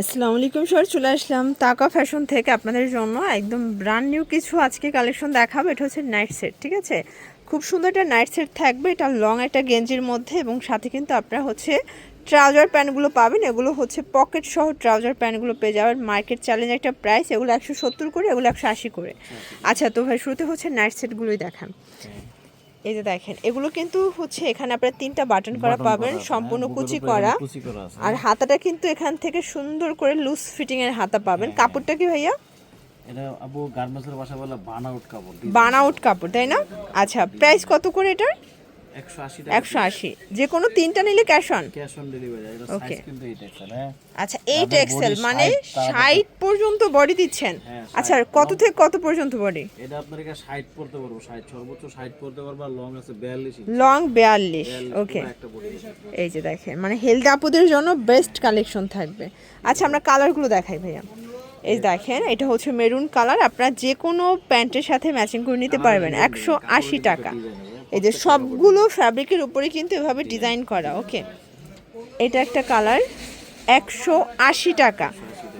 আসসালামু আলাইকুম স্যার, চলে আসলাম তাকা ফ্যাশন থেকে আপনাদের জন্য একদম ব্র্যান্ড নিউ কিছু আজকে কালেকশন দেখাবো। এটা হচ্ছে নাইট সেট, ঠিক আছে। খুব সুন্দর একটা নাইট সেট থাকবে, এটা লং একটা গেঞ্জির মধ্যে এবং সাথে কিন্তু আপনারা হচ্ছে ট্রাউজার প্যান্টগুলো পাবেন। এগুলো হচ্ছে পকেট সহ ট্রাউজার প্যান্টগুলো পেয়ে যাবেন। মার্কেট চ্যালেঞ্জ একটা প্রাইস, এগুলো 170 করে, এগুলো 180 করে। আচ্ছা, তো ভাই শুরুতে হচ্ছে নাইট সেটগুলোই দেখান। এই যে দেখেন, এগুলো কিন্তু হচ্ছে এখানে আপনারা 3টা বাটন করা পাবেন, সম্পূর্ণ কুচি করা। আর হাতাটা কিন্তু এখান থেকে সুন্দর করে লুজ ফিটিং এর হাতা পাবেন। কাপড়টা কি ভাইয়া? এটা আপু গার্মেন্টসের ভাষায় বলে বানাউট কাপড়। বানাউট কাপড়, তাই না? আচ্ছা, প্রাইস কত করে এটা? 180 টাকা। 180। যে কোনো 3টা নিলে ক্যাশ অন ডেলিভারি। এটা সাইজ কিন্তু 8 এক্সেল। হ্যাঁ, আচ্ছা 8 এক্সেল মানে 60 পর্যন্ত বডি দিচ্ছেন। আচ্ছা, কত থেকে কত পর্যন্ত বডি? এটা আপনার এখানে 60 পড়তে পারবো, 60 সর্বোচ্চ 60 পড়তে পারবো। লং আছে 42 ইঞ্চি। লং 42। ওকে, একটা বডি। এই যে দেখেন, মানে হেলদি আপুদের জন্য বেস্ট কালেকশন থাকবে। আচ্ছা, আমরা কালারগুলো দেখাই ভাইয়া। এই দেখেন, এটা হচ্ছে মেরুন কালার, আপনারা যে কোনো প্যান্টের সাথে ম্যাচিং করে নিতে পারবেন। 180 টাকা। এই যে সবগুলো ফ্যাব্রিকের উপরে কিন্তু এভাবে ডিজাইন করা। ওকে, এটা একটা কালার, 180 টাকা।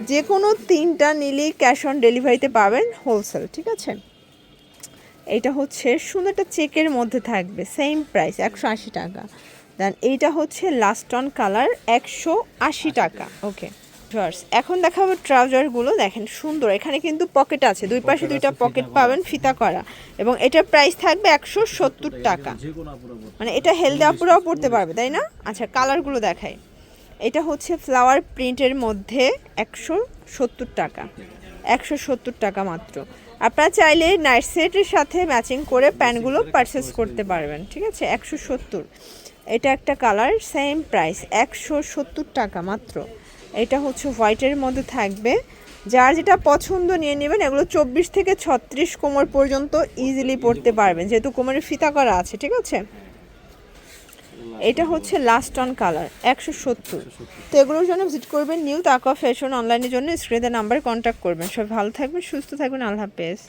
যে কোনো 3টা নিলেই ক্যাশ অন ডেলিভারিতে পাবেন, হোলসেল, ঠিক আছে। এটা হচ্ছে সুন্দর একটা চেকের মধ্যে থাকবে, সেম প্রাইস 180 টাকা। দেন এইটা হচ্ছে লাস্ট অন কালার, 180 টাকা। ওকে ভিউয়ার্স, এখন দেখাবো ট্রাউজারগুলো। দেখেন সুন্দর, এখানে কিন্তু পকেট আছে, দুই পাশে 2টা পকেট পাবেন, ফিতা করা। এবং এটার প্রাইস থাকবে 170 টাকা। মানে এটা হেলদি আপুরাও পড়তে পারবে, তাই না? আচ্ছা, কালারগুলো দেখাই। এটা হচ্ছে ফ্লাওয়ার প্রিন্টের মধ্যে, 170 টাকা। 170 টাকা মাত্র। আপনারা চাইলে নাইট সেটের সাথে ম্যাচিং করে প্যান্টগুলো পারচেস করতে পারবেন, ঠিক আছে। 170। এটা একটা কালার, সেম প্রাইস 170 টাকা মাত্র। এটা হচ্ছে হোয়াইটের মধ্যে থাকবে, যার যেটা পছন্দ নিয়ে নেবেন। এগুলো 24 থেকে 36 কোমর পর্যন্ত ইজিলি পরতে পারবেন, যেহেতু কোমরে ফিতা করা আছে, ঠিক আছে। এটা হচ্ছে লাস্ট অন কালার, 170। তো এগুলোর জন্য ভিজিট করবেন নিউ তাকা ফ্যাশন অনলাইনের জন্য স্ক্রিনে নাম্বার কন্ট্যাক্ট করবেন। সবাই ভালো থাকবেন, সুস্থ থাকবেন, আল্লাহ হাফেজ।